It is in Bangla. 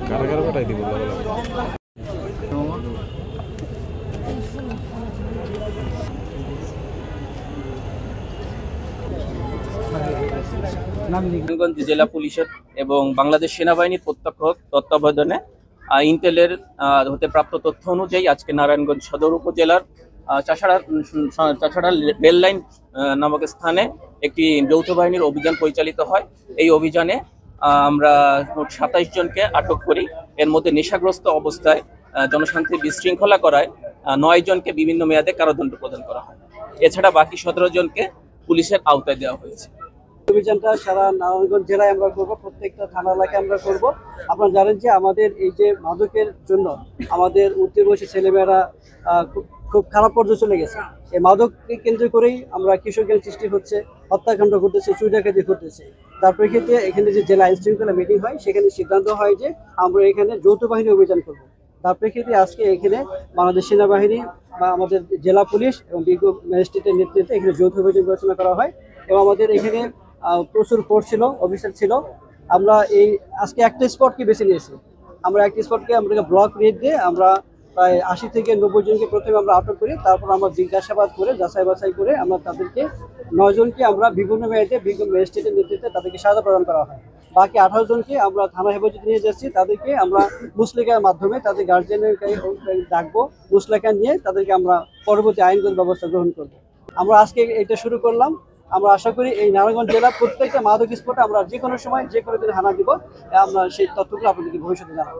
কারাগারে পাঠাই দিব। নারায়ণগঞ্জ জেলা পুলিশের এবং বাংলাদেশ সেনাবাহিনীর প্রত্যক্ষ তত্ত্বাবধানে ইন্টেলের হতে প্রাপ্ত তথ্য অনুযায়ী আজকে নারায়ণগঞ্জ সদর উপজেলার চাষাড়া রেল লাইন নামক স্থানে একটি যৌথ বাহিনীর অভিযান পরিচালিত হয়। এই অভিযানে আমরা মোট 27 জনকে আটক করি। এর মধ্যে নেশাগ্রস্ত অবস্থায় জনশান্তি বিশৃঙ্খলা করায় 9 জনকে বিভিন্ন মেয়াদে কারাদণ্ড প্রদান করা হয়। এছাড়া বাকি 17 জনকে পুলিশের আওতায় দেওয়া হয়েছে। অভিযানটা সারা নারায়ণগঞ্জ জেলায় আমরা করব, প্রত্যেকটা থানা এলাকায় আমরা করব। আপনারা জানেন যে আমাদের এই যে মাদকের জন্য আমাদের উঠতি বয়সী ছেলেমেয়েরা খুব খারাপ পর্যায়ে চলে গেছে। এই মাদককে কেন্দ্র করেই আমরা কিশোর সৃষ্টি হচ্ছে, হত্যাকাণ্ড ঘটতেছে, চুরি ডাকাতি ঘটতেছে। তার প্রেক্ষিতে এখানে যে জেলা আইন শৃঙ্খলা মিটিং হয়, সেখানে সিদ্ধান্ত হয় যে আমরা এখানে যৌথ বাহিনী অভিযান করব। তার প্রেক্ষিতে আজকে এখানে বাংলাদেশ সেনাবাহিনী বা আমাদের জেলা পুলিশ এবং বিজ্ঞ ম্যাজিস্ট্রেটের নেতৃত্বে এখানে যৌথ অভিযান পরিচালনা করা হয়। এবং আমাদের এখানে প্রচুর ফোর্স ছিল, অফিসার ছিল। আমরা এই আজকে একটা স্পটকে বেছে নিয়েছি। আমরা একটা স্পটকে আমরা ব্লক রেট দিয়ে আমরা প্রায় 80 থেকে 90 জনকে প্রথমে আমরা আটক করি। তারপর আমরা জিজ্ঞাসাবাদ করে যাচাই বাছাই করে আমরা তাদেরকে 9 জনকে আমরা বিভিন্ন মেয়াদে বিজ্ঞ ম্যাজিস্ট্রেটের নেতৃত্বে তাদেরকে সাজা প্রদান করা হয়। বাকি 18 জনকে আমরা থানা হেফাজতে নিয়ে যাচ্ছি। তাদেরকে আমরা মুসলেখার মাধ্যমে তাদের গার্জিয়ানের ডাকবো, মুসলেখা নিয়ে তাদেরকে আমরা পরবর্তী আইনগত ব্যবস্থা গ্রহণ করব। আমরা আজকে এটা শুরু করলাম। আমরা আশা করি এই নারায়ণগঞ্জ জেলার প্রত্যেকটা মাদক স্পটে আমরা যে কোনো সময় যে কোনো দিন হানা দিব। আমরা সেই তথ্যগুলো আপনাদেরকে ভবিষ্যতে জানাবো।